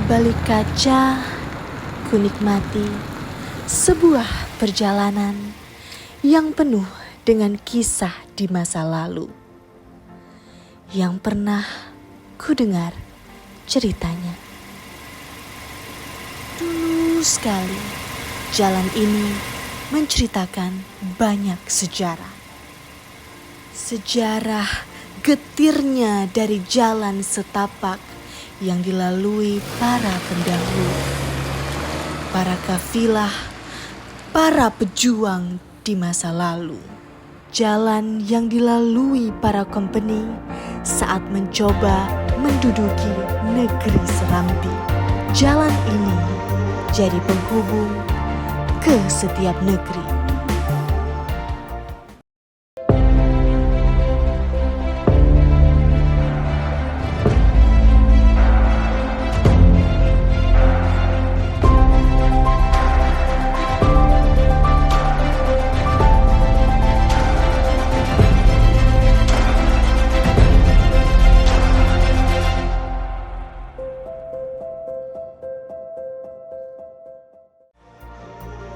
balik kaca, ku nikmati sebuah perjalanan yang penuh dengan kisah di masa lalu yang pernah ku dengar ceritanya. Dulu sekali, jalan ini menceritakan banyak sejarah. Sejarah getirnya dari jalan setapak yang dilalui para pendahulu, para kafilah, para pejuang di masa lalu. Jalan yang dilalui para company saat mencoba menduduki negeri Serambi. Jalan ini jadi penghubung ke setiap negeri.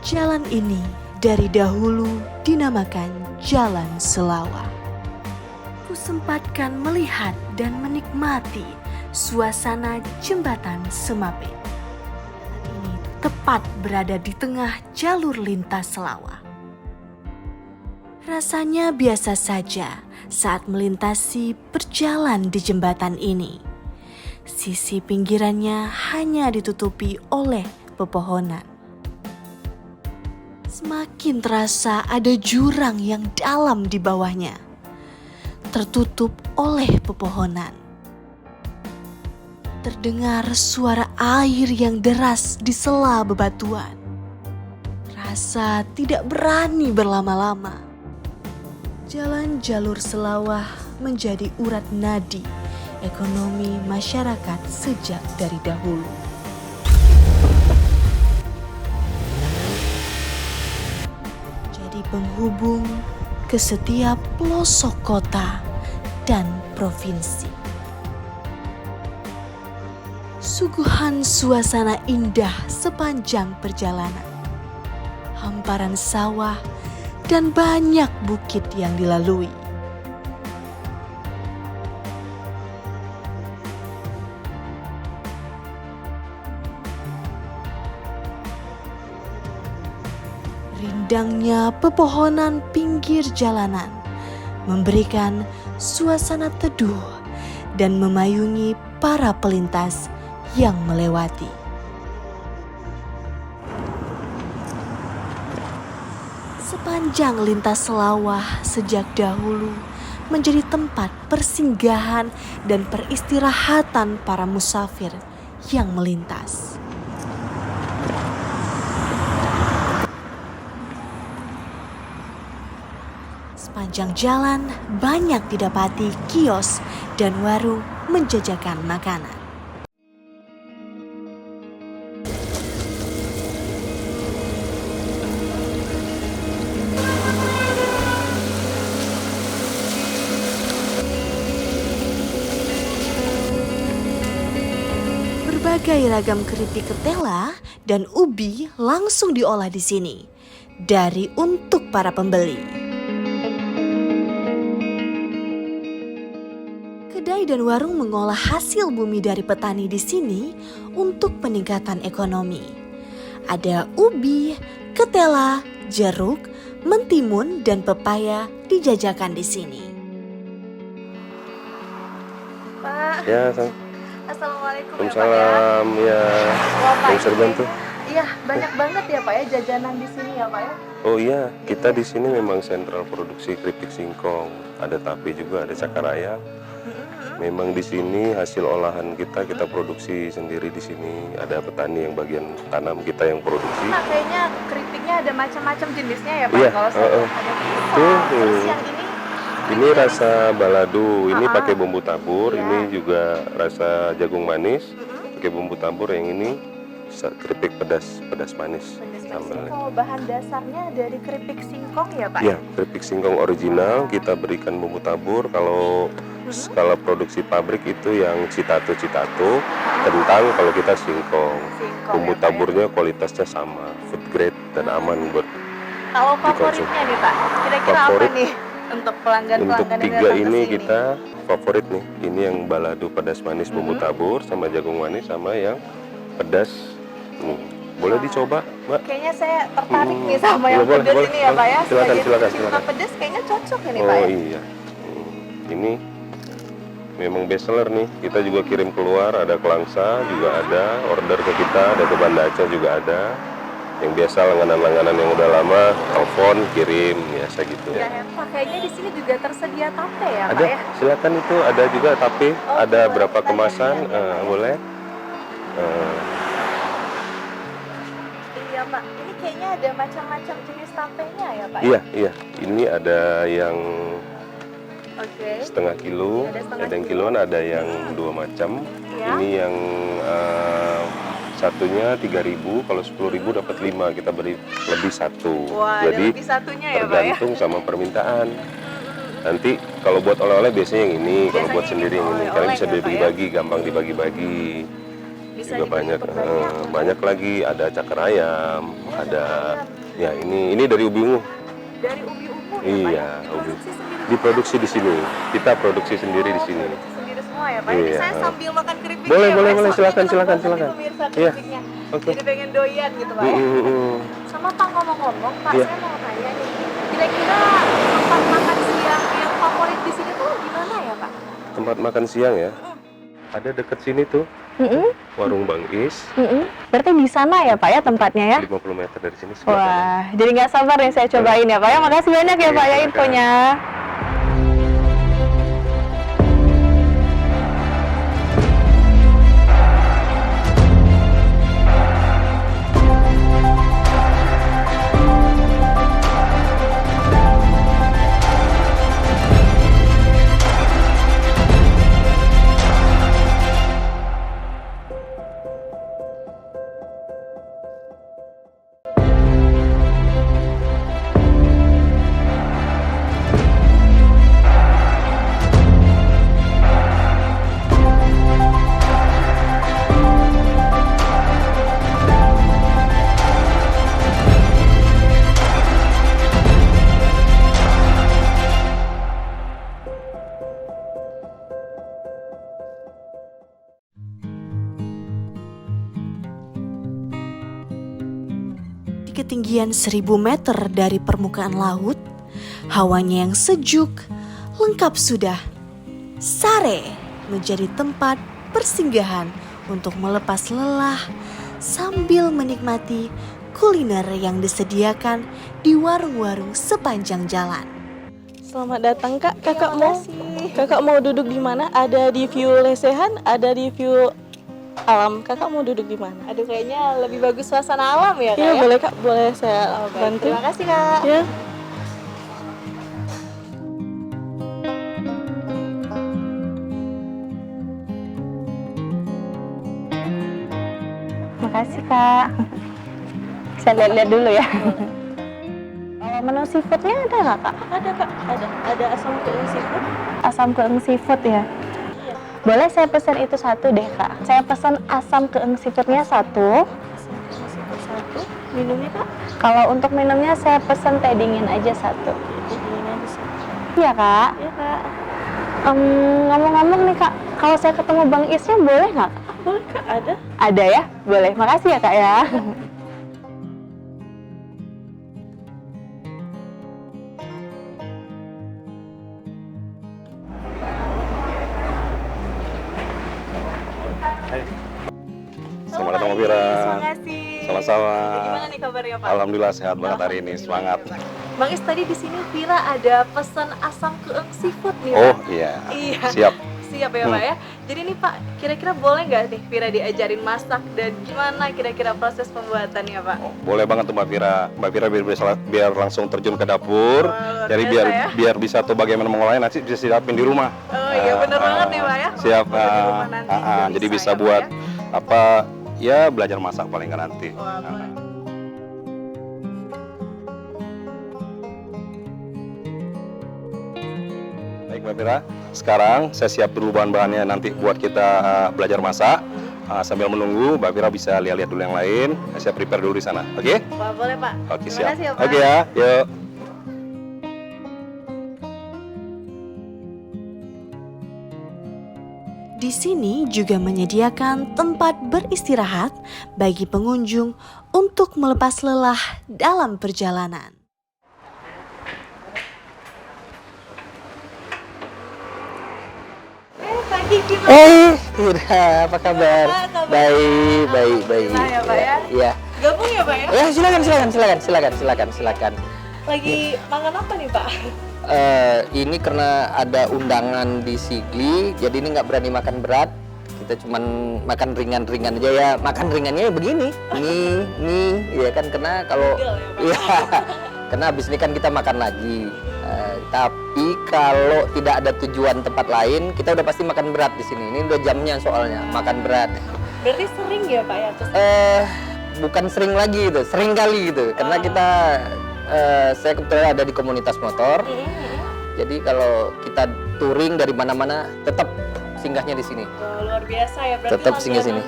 Jalan ini dari dahulu dinamakan Jalan Selawa. Kusempatkan melihat dan menikmati suasana jembatan Semapit. Ini tepat berada di tengah jalur lintas Selawa. Rasanya biasa saja saat melintasi berjalan di jembatan ini. Sisi pinggirannya hanya ditutupi oleh pepohonan. Semakin terasa ada jurang yang dalam di bawahnya, tertutup oleh pepohonan. Terdengar suara air yang deras di sela bebatuan. Rasa tidak berani berlama-lama. Jalan jalur Selawah menjadi urat nadi ekonomi masyarakat sejak dari dahulu. Penghubung ke setiap pelosok kota dan provinsi. Suguhan suasana indah sepanjang perjalanan. Hamparan sawah dan banyak bukit yang dilalui. Rindangnya pepohonan pinggir jalanan memberikan suasana teduh dan memayungi para pelintas yang melewati. Sepanjang lintas Selawah sejak dahulu menjadi tempat persinggahan dan peristirahatan para musafir yang melintas. Sepanjang jalan banyak didapati kios dan warung menjajakan makanan. Berbagai ragam keripik ketela dan ubi langsung diolah di sini dari untuk para pembeli. Kedai dan warung mengolah hasil bumi dari petani di sini untuk peningkatan ekonomi. Ada ubi, ketela, jeruk, mentimun, dan pepaya dijajakan di sini. Pak. Ya, Assalamualaikum ya Pak ya. Waalaikumsalam ya. Wah, Pak, Bisa bantu? Iya, banyak banget ya Pak ya jajanan di sini ya Pak ya. Oh iya, kita di sini memang sentral produksi keripik singkong. Ada tape juga, ada cakaraya. Memang di sini hasil olahan kita produksi sendiri di sini. Ada petani yang bagian tanam kita yang produksi. Pak, kayaknya keripiknya ada macam-macam jenisnya ya Pak. Iya, Kalau saya ada pisang, terus yang ini rasa balado, ini pakai bumbu tabur. Iya. Ini juga rasa jagung manis, pakai bumbu tabur. Yang ini keripik pedas manis. Sambalnya. Kalau bahan dasarnya dari keripik singkong ya Pak? Ya, keripik singkong original kita berikan bumbu tabur. Kalau Kalau produksi pabrik itu yang citato, kentang, kalau kita singkong. Singkong Bumbu ya, Pak, ya. taburnya kualitasnya sama, food grade dan aman buat Kalau favoritnya nih Pak, kira-kira apa Favorit? nih untuk pelanggan-pelanggan untuk yang tiga datang ke ini sini? kita favorit nih. Ini yang balado pedas manis bumbu tabur sama jagung manis sama yang pedas. Boleh Wah. dicoba, Mbak? Kayaknya saya tertarik Hmm. nih sama yang Boleh, pedas boleh, ini ya Pak ya. boleh. Silakan, Sebagai silakan, pecinta silakan. pedas kayaknya cocok ini Oh Pak ya. iya. Ini memang best seller nih. Kita juga kirim keluar, ada ke Langsa juga ada, order ke kita, ada ke Banda Aceh juga ada. Yang biasa langganan-langganan yang udah lama, telepon, kirim, biasa gitu. Ya Pak, kayaknya di sini juga tersedia tape ya Ada, Pak ya. silakan itu ada juga tapi Oh, ada boleh berapa kita kemasan, lihat ya, Pak ya. boleh. Iya Pak, ini kayaknya ada macam-macam jenis tapenya ya Pak ya. Iya, iya. Ini ada yang Oke. setengah kilo, Ada setengah ada yang kilo. kiloan, ada yang 2 macam. Iya. Ini yang satunya 3.000, kalau 10.000 dapat 5, kita beri lebih 1. Wah, ada Jadi lebih satunya ya Pak ya. tergantung sama permintaan. Nanti kalau buat oleh-oleh biasanya yang ini, kalau Biasanya buat ini sendiri yang ini, oleh-oleh karena bisa ya, Pak ya. dibagi-bagi, gampang dibagi-bagi. Bisa Juga dibeli banyak, banyak. banyak lagi. Ada cakar ayam, ada ya ini dari ubi ungu. Dari ubi ungu ya Pak Iya, ya. ubi. Diproduksi sendiri. Diproduksi di sini. Kita produksi sendiri di sini. Produksi sendiri semua ya Pak. Ini Iya. saya sambil makan keripik. Boleh, ya, boleh, Pak. boleh. Soalnya Silakan, enak silakan, banget silakan. nih pemirsa Iya. keripiknya. Oke. Jadi pengen doyan gitu Pak ya. Sama Pak ngomong-ngomong Pak, Iya. saya mau tanya nih. Kira-kira tempat makan siang yang favorit di sini tuh di mana ya Pak? Tempat makan siang ya. Ada dekat sini tuh, warung Bang Is. Berarti di sana ya Pak ya tempatnya ya? 50 meter dari sini sebelah kanan. Wah, jadi nggak sabar nih saya cobain ya Pak ya. Makasih banyak ya Oke, Pak ya silakan. infonya. Di ketinggian 1000 meter dari permukaan laut, hawanya yang sejuk, lengkap sudah. Sare menjadi tempat persinggahan untuk melepas lelah sambil menikmati kuliner yang disediakan di warung-warung sepanjang jalan. Selamat datang Kak. Kakak mau duduk di mana? Ada di view lesehan, ada di view alam. Kakak mau duduk di mana? Aduh kayaknya lebih bagus suasana alam ya Kak Iya ya? boleh Kak, boleh saya Oh, baik. bantu. Terima kasih Kak. Ya. Makasih Kak. Saya lihat-lihat dulu ya. Kalau menu seafoodnya ada nggak Kak? Ada Kak, ada asam keung seafood. Asam keung seafood ya? Boleh saya pesan itu satu deh Kak. Saya pesan asam keung seafoodnya satu. Asam keung seafood satu. Minumnya Kak? Kalau untuk minumnya saya pesan teh dingin aja satu. Ini bisa. Iya Kak. Iya Kak. Ngomong-ngomong nih Kak, kalau saya ketemu Bang Isnya boleh nggak Kak? Boleh Kak, ada. Ada ya? Boleh. Makasih ya Kak ya. Selamat datang Mbak Fira. Terima kasih. Sama-sama. Gimana nih kabarnya Pak? Alhamdulillah sehat banget hari ini, semangat. Bang Is tadi di sini Vira ada pesan asam keung seafood nih Oh Pak. iya, Iya. siap. Siap ya Pak ya. Jadi nih Pak, kira-kira boleh nggak nih Vira diajarin masak dan gimana kira-kira proses pembuatannya Pak? Boleh banget tuh Mbak Fira. Mbak Fira biar langsung terjun ke dapur. Wah, luar Jadi biasa ya. biar bisa tuh bagaimana mengolahnya nanti bisa siapin di rumah. Oh iya bener banget nih Pak ya. Siap. Kalau di rumah nanti juga Jadi bisa ya, Pak, buat ya. apa? Ya belajar masak paling nggak nanti. Wah, boleh. Baik Mbak Fira. Sekarang saya siap dulu bahan-bahannya nanti buat kita belajar masak. Sambil menunggu, Mbak Fira bisa lihat-lihat dulu yang lain. Saya prepare dulu di sana, oke? Wah, boleh Pak. Oke, Terima siap. kasih ya, Pak. Oke ya, yuk. Di sini juga menyediakan tempat beristirahat bagi pengunjung untuk melepas lelah dalam perjalanan. Pagi gimana? Ira, apa kabar? Pak, kabar? Baik, baik, baik. Alhamdulillah ya, Pak, ya. Iya. Gabung ya Pak ya? Ya, silakan. Lagi makan apa nih Pak? Ini karena ada undangan di Sigli, jadi ini nggak berani makan berat. Kita cuman makan ringan-ringan aja ya. Makan ringannya begini, nih, ya kan? Karena kalau, Pegel ya, Pak? ya, karena habis ini kan kita makan lagi. Tapi kalau tidak ada tujuan tempat lain, kita udah pasti makan berat di sini. Ini udah jamnya soalnya makan berat. Berarti sering ya Pak ya? Terus Bukan sering lagi gitu, sering kali gitu. Karena kita, saya kebetulan ada di komunitas motor. Jadi kalau kita touring dari mana-mana, tetap singgahnya di sini. Wah, luar biasa ya. Berarti Tetap singgah sini.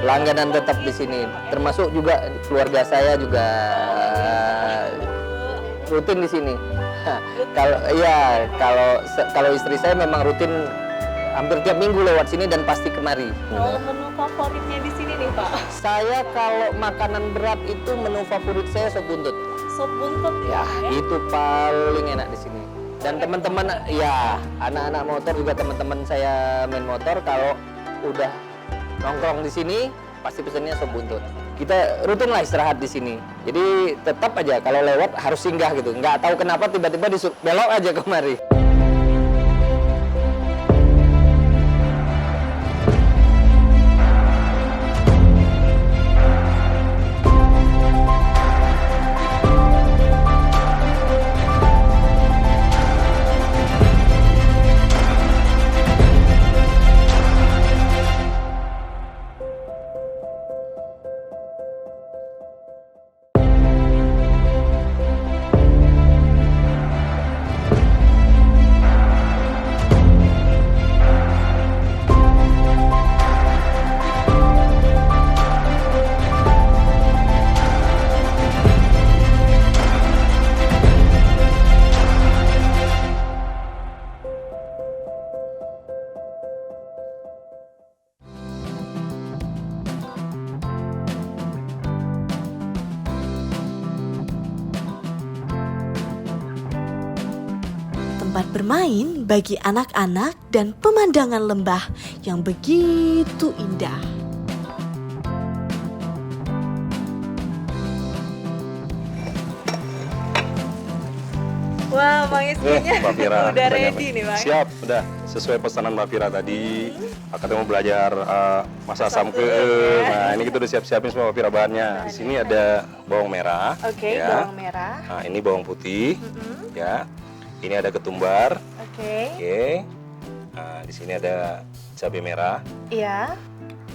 Langganan tetap di sini. Termasuk juga keluarga saya juga rutin di sini. Kalau istri saya memang rutin hampir tiap minggu lewat sini dan pasti kemari. Kalau menu favoritnya di sini nih Pak? Saya kalau makanan berat itu menu favorit saya sop buntut. Sop buntut Ya, itu paling enak di sini. Dan teman-teman, ya anak-anak motor juga teman-teman saya main motor kalau udah nongkrong di sini pasti pesennya sop buntut. Kita rutin lah istirahat di sini. Jadi tetap aja kalau lewat harus singgah gitu. Nggak tahu kenapa tiba-tiba disuruh belok aja kemari. Tempat bermain bagi anak-anak dan pemandangan lembah yang begitu indah. Wah, Bang Istrinya Mbak Fira, udah tanya ready apa? nih Bang. Siap, udah sesuai pesanan Mbak Fira tadi. Kita mau belajar masak asam Asam keeng. ya. Nah, ini kita udah siap-siapin semua Mbak Fira bahannya. Di sini ada bawang merah. Oke, ya. bawang merah. Nah, ini bawang putih. Ya. Ini ada ketumbar. Oke. Oke. Nah, di sini ada cabai merah Iya.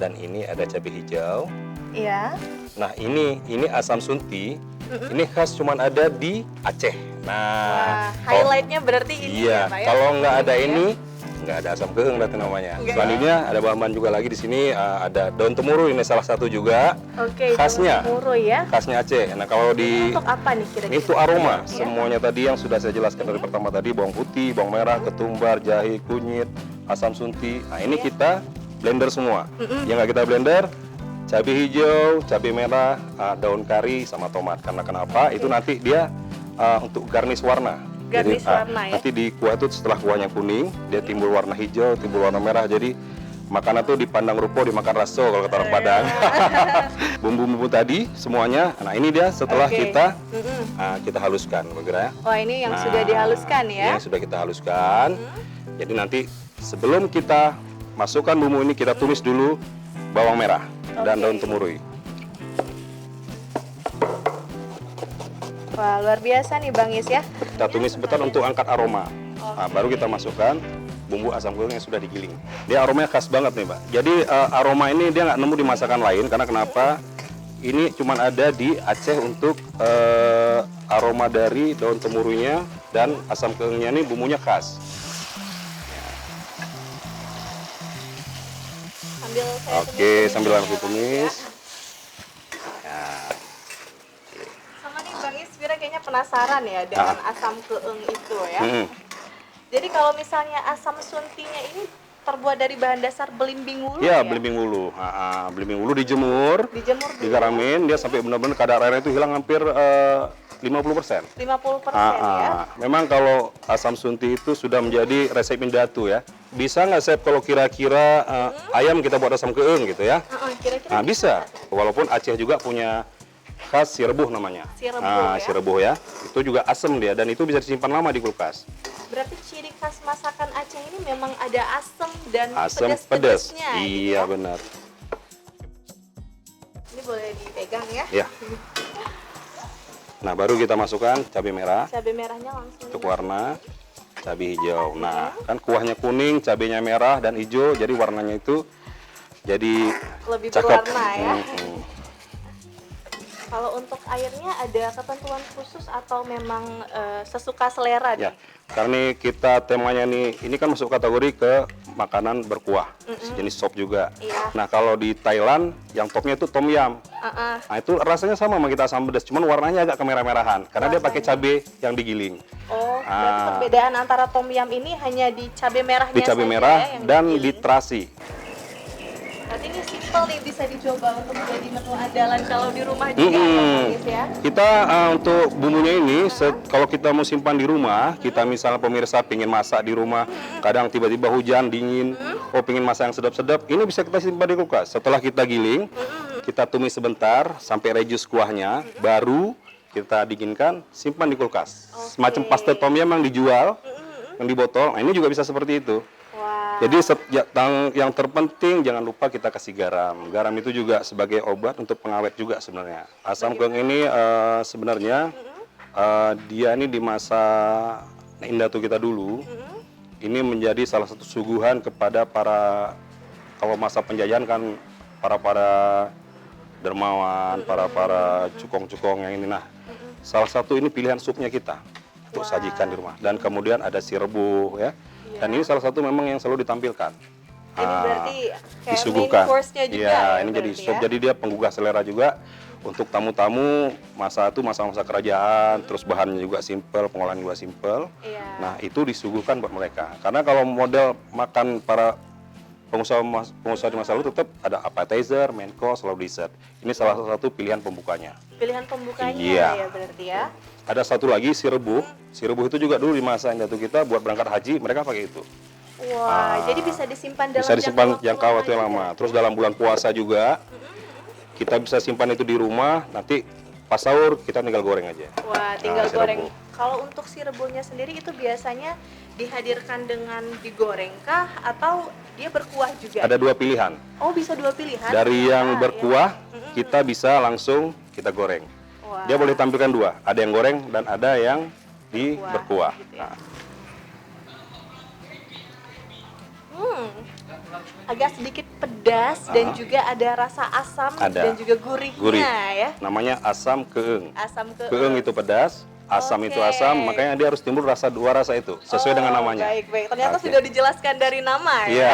dan ini ada cabai hijau. Iya. Nah, ini asam sunti. Ini khas cuman ada di Aceh. Nah, Wah, highlightnya berarti ini iya, ya Pak ya? kalau nggak ada Ya. ini, nggak ada asam keeng berarti namanya. Nggak Selanjutnya ada bahan-bahan juga lagi di sini, ada daun temurui, ini salah satu juga Oke, khasnya. daun temurui ya. khasnya Aceh. Nah, kalau di Untuk apa nih kira-kira? ini tuh aroma, Ya. semuanya tadi yang sudah saya jelaskan dari pertama tadi, bawang putih, bawang merah, ketumbar, jahe, kunyit, asam sunti. Nah, ini kita blender semua. Yang nggak kita blender, cabai hijau, cabai merah, daun kari, sama tomat. Karena kenapa? Itu nanti dia untuk garnish warna. Garnish warna ya? Nanti di kuah itu setelah kuahnya kuning, dia timbul warna hijau, timbul warna merah. Jadi makanan tuh dipandang rupo, dimakan raso kalau kata orang Padang. Bumbu-bumbu tadi semuanya. Nah, ini dia setelah Oke. kita haluskan, kira ya. Wah, ini yang Nah, sudah dihaluskan ya? Yang sudah kita haluskan. Jadi nanti sebelum kita masukkan bumbu ini, kita tumis dulu bawang merah dan Oke. daun temurui. Wah, luar biasa nih Bang Is ya. Kita tumis sebentar untuk angkat aroma. Nah, baru kita masukkan bumbu asam keeng yang sudah digiling. Dia aromanya khas banget nih, Mbak. Jadi aroma ini dia nggak nemu di masakan lain, karena kenapa? Ini cuma ada di Aceh untuk aroma dari daun temuruinya dan asam keengnya ini bumbunya khas. Sambil saya Oke, tumis-tumis sambil ya, langsung Bang Is, tumis. ya. Sama nih Bang Is, Vira kayaknya penasaran ya dengan asam keeng itu ya. Hmm. Jadi kalau misalnya asam suntinya ini terbuat dari bahan dasar belimbing wulu Ya, ya? belimbing wulu. Belimbing wulu dijemur, Dijemur dulu. digaramin, dia sampai benar-benar kadar airnya itu hilang hampir 50%. 50% ya. Memang kalau asam sunti itu sudah menjadi resep Indatu ya. Bisa nggak Chef kalau kira-kira ayam kita buat asam keeng gitu ya? Kira-kira Nah, bisa. Walaupun Aceh juga punya khas si rebuh namanya. Si rebuh, ya. Si rebuh ya. Itu juga asam dia dan itu bisa disimpan lama di kulkas. Berarti ciri khas masakan Aceh ini memang ada asam dan Asam pedas. pedas-pedasnya. gitu Iya ya. benar. Ini boleh dipegang ya. Ya. Nah, baru kita masukkan cabai merah Cabai merahnya langsung. untuk warna, cabai hijau. Nah, kan kuahnya kuning, cabainya merah dan hijau, jadi warnanya itu jadi Lebih cakep. berwarna ya. Mm-mm. Kalau untuk airnya ada ketentuan khusus atau memang sesuka selera Ya, nih? karena kita temanya nih, ini kan masuk kategori ke makanan berkuah, jenis sop juga. Iya. Nah, kalau di Thailand yang topnya itu tom yum. Nah, itu rasanya sama sama kita asam pedas, cuman warnanya agak kemerah-merahan karena dia pakai cabai yang digiling. Oh, berarti perbedaan antara tom yum ini hanya di cabai merahnya Di cabai saja merah ya, yang dan digiling. di terasi. Berarti ini simple nih, bisa dicoba untuk menjadi menu andalan kalau di rumah juga ya, Bang Is ya. Kita untuk bumbunya ini, kalau kita mau simpan di rumah, kita misalnya pemirsa pingin masak di rumah, kadang tiba-tiba hujan, dingin, pingin masak yang sedap-sedap, ini bisa kita simpan di kulkas. Setelah kita giling, kita tumis sebentar sampai reduce kuahnya, baru kita dinginkan, simpan di kulkas. Semacam pasta tom yum yang dijual, yang di botol, nah ini juga bisa seperti itu. Wah. Jadi yang terpenting jangan lupa kita kasih garam. Garam itu juga sebagai obat untuk pengawet juga sebenarnya. Asam keeng ini sebenarnya dia ini di masa Indatu kita dulu, ini menjadi salah satu suguhan kepada para, kalau masa penjajahan kan para dermawan, para cukong-cukong yang ini. Nah, salah satu ini pilihan supnya kita untuk sajikan di rumah. Dan kemudian ada si rebuh ya. Dan ini salah satu memang yang selalu ditampilkan. Ini berarti kayak Disuguhkan. main course-nya juga Iya, ya, ini jadi berarti sop, ya? jadi dia penggugah selera juga untuk tamu-tamu masa kerajaan, terus bahannya juga simple, pengolahan juga simple. Iya. Nah, itu disuguhkan buat mereka. Karena kalau model makan para pengusaha di masa lalu tetap ada appetizer, main course, lalu dessert. Ini salah satu pilihan pembukanya. Pilihan pembukanya Iya. ya berarti ya. Ada satu lagi si rebuh. Si rebuh itu juga dulu di masa Indatu kita buat berangkat haji mereka pakai itu. Wah, jadi bisa disimpan dalam Bisa disimpan jangka waktu yang juga. lama. Terus dalam bulan puasa juga kita bisa simpan itu di rumah. Nanti pas sahur kita tinggal goreng aja. Wah, tinggal si goreng. rebuh. Kalau untuk si rebuhnya sendiri itu biasanya dihadirkan dengan digorengkah atau dia berkuah juga? Ada dua pilihan. Oh, bisa dua pilihan. Dari yang Ah, berkuah ya. kita bisa langsung kita goreng. Wah. Dia boleh tampilkan dua. Ada yang goreng dan ada yang di berkuah. gitu ya. Nah, Agak sedikit pedas dan juga ada rasa asam Ada. dan juga gurihnya gurih. ya. Namanya asam keeng. Asam keeng. Keeng itu pedas, asam itu Oke. asam, makanya dia harus timbul dua rasa itu, sesuai dengan namanya. Baik. Ternyata Oke. sudah dijelaskan dari nama ya. Iya.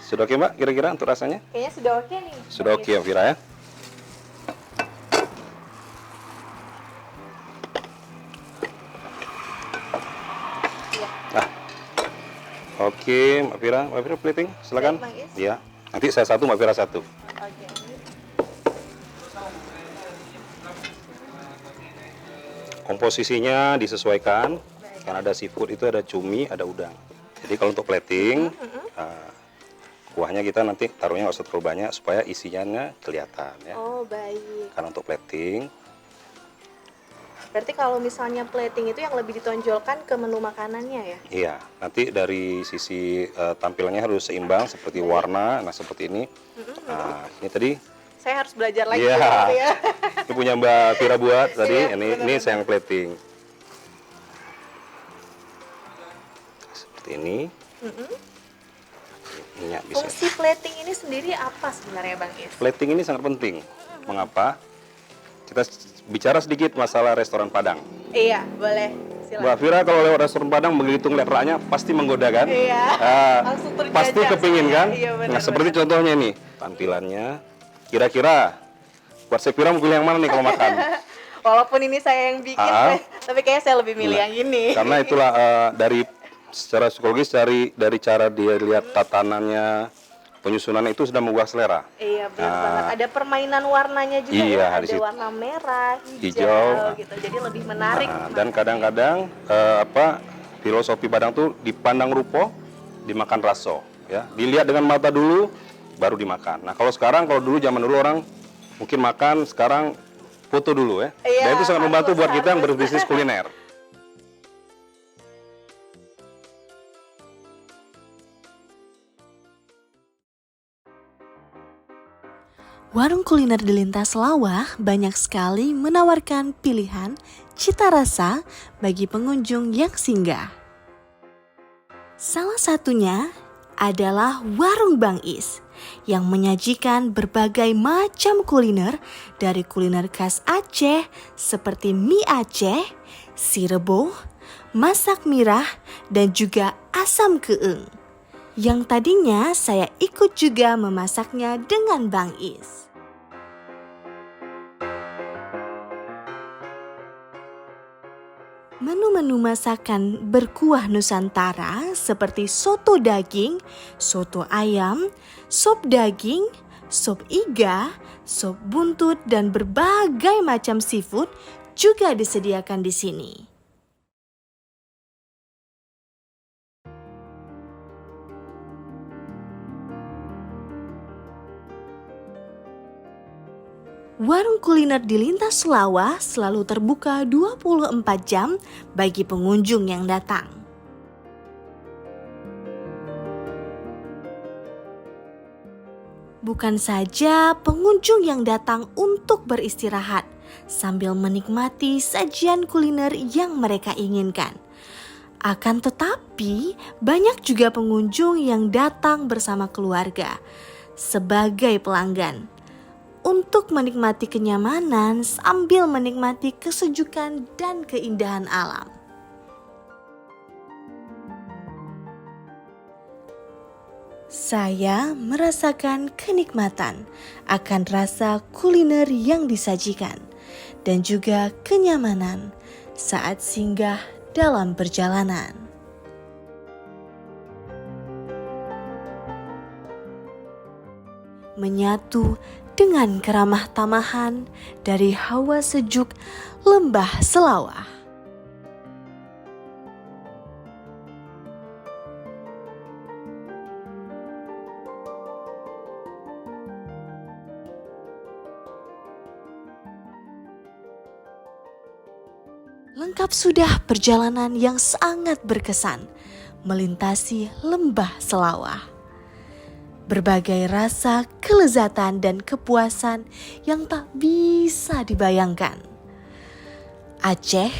Sudah oke Mbak, kira-kira untuk rasanya? Kayaknya sudah oke nih. Sudah oke ya Vira ya? Iya. Nah, oke Mbak Vira plating, silakan. Baik, Bang Is. Iya. Nanti saya satu, Mbak Vira satu. Oke. Komposisinya disesuaikan, karena ada seafood itu ada cumi, ada udang. Jadi kalau untuk plating, kuahnya kita nanti taruhnya nggak usah terlalu banyak supaya isinya kelihatan ya. Oh, baik. Karena untuk plating, Berarti kalau misalnya plating itu yang lebih ditonjolkan ke menu makanannya ya? iya, nanti dari sisi tampilannya harus seimbang seperti warna, nah seperti ini. Nah, ini tadi, Saya harus belajar lagi Iya. berarti ya. ini punya Mbak Vira buat tadi, Iya, ini saya yang plating. Seperti ini. Minyak bisa. Fungsi plating ini sendiri apa sebenarnya Bang Is? Plating ini sangat penting. Mengapa? Kita bicara sedikit masalah restoran Padang. Iya, boleh. silakan. Mbak Vira kalau lewat restoran Padang begitu ngeliat raknya pasti menggoda kan? Iya. Ah, Langsung terjajah pasti kepingin saya. kan? Iya, benar, Nah seperti contohnya nih tampilannya. Kira-kira buat Chef Vira mau pilih yang mana nih kalau makan? Walaupun ini saya yang bikin, tapi kayaknya saya lebih milih yang ini. Karena itulah dari secara psikologis dari cara dia lihat tatanannya, penyusunannya itu sudah membuat selera. Iya benar banget. Ada permainan warnanya juga Iya, ya. di Ada situ. warna merah, hijau, Hijau. gitu. Jadi lebih menarik. Dan kadang-kadang filosofi Padang tuh dipandang rupo, dimakan raso, ya. Dilihat dengan mata dulu, baru dimakan. Nah kalau dulu zaman dulu orang mungkin makan, sekarang foto dulu ya. Iya, Dan itu sangat membantu buat kita yang harus. berbisnis kuliner. Warung kuliner di lintas lawah banyak sekali menawarkan pilihan cita rasa bagi pengunjung yang singgah. Salah satunya adalah Warung Bang Is yang menyajikan berbagai macam kuliner dari kuliner khas Aceh seperti mie Aceh, sirebo, masak mirah, dan juga asam keeng. Yang tadinya saya ikut juga memasaknya dengan Bang Is. Menu-menu masakan berkuah Nusantara seperti soto daging, soto ayam, sop daging, sop iga, sop buntut, dan berbagai macam seafood juga disediakan di sini. Warung kuliner di lintas lawah selalu terbuka 24 jam bagi pengunjung yang datang. Bukan saja pengunjung yang datang untuk beristirahat sambil menikmati sajian kuliner yang mereka inginkan. Akan tetapi, banyak juga pengunjung yang datang bersama keluarga sebagai pelanggan untuk menikmati kenyamanan sambil menikmati kesejukan dan keindahan alam. Saya merasakan kenikmatan akan rasa kuliner yang disajikan dan juga kenyamanan saat singgah dalam perjalanan. Menyatu dengan keramah tamahan dari hawa sejuk lembah Selawah. Lengkap sudah perjalanan yang sangat berkesan melintasi lembah Selawah. Berbagai rasa kelezatan dan kepuasan yang tak bisa dibayangkan. Aceh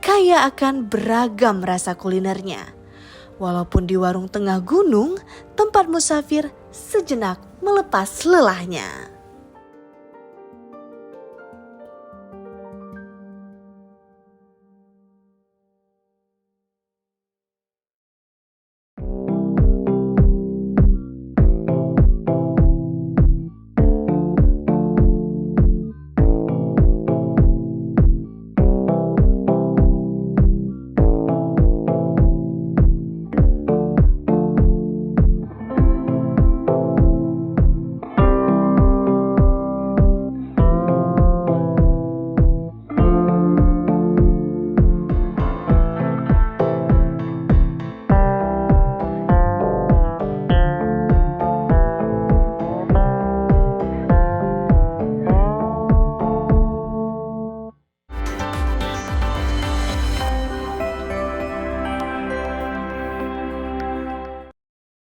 kaya akan beragam rasa kulinernya. Walaupun di warung tengah gunung, tempat musafir sejenak melepas lelahnya.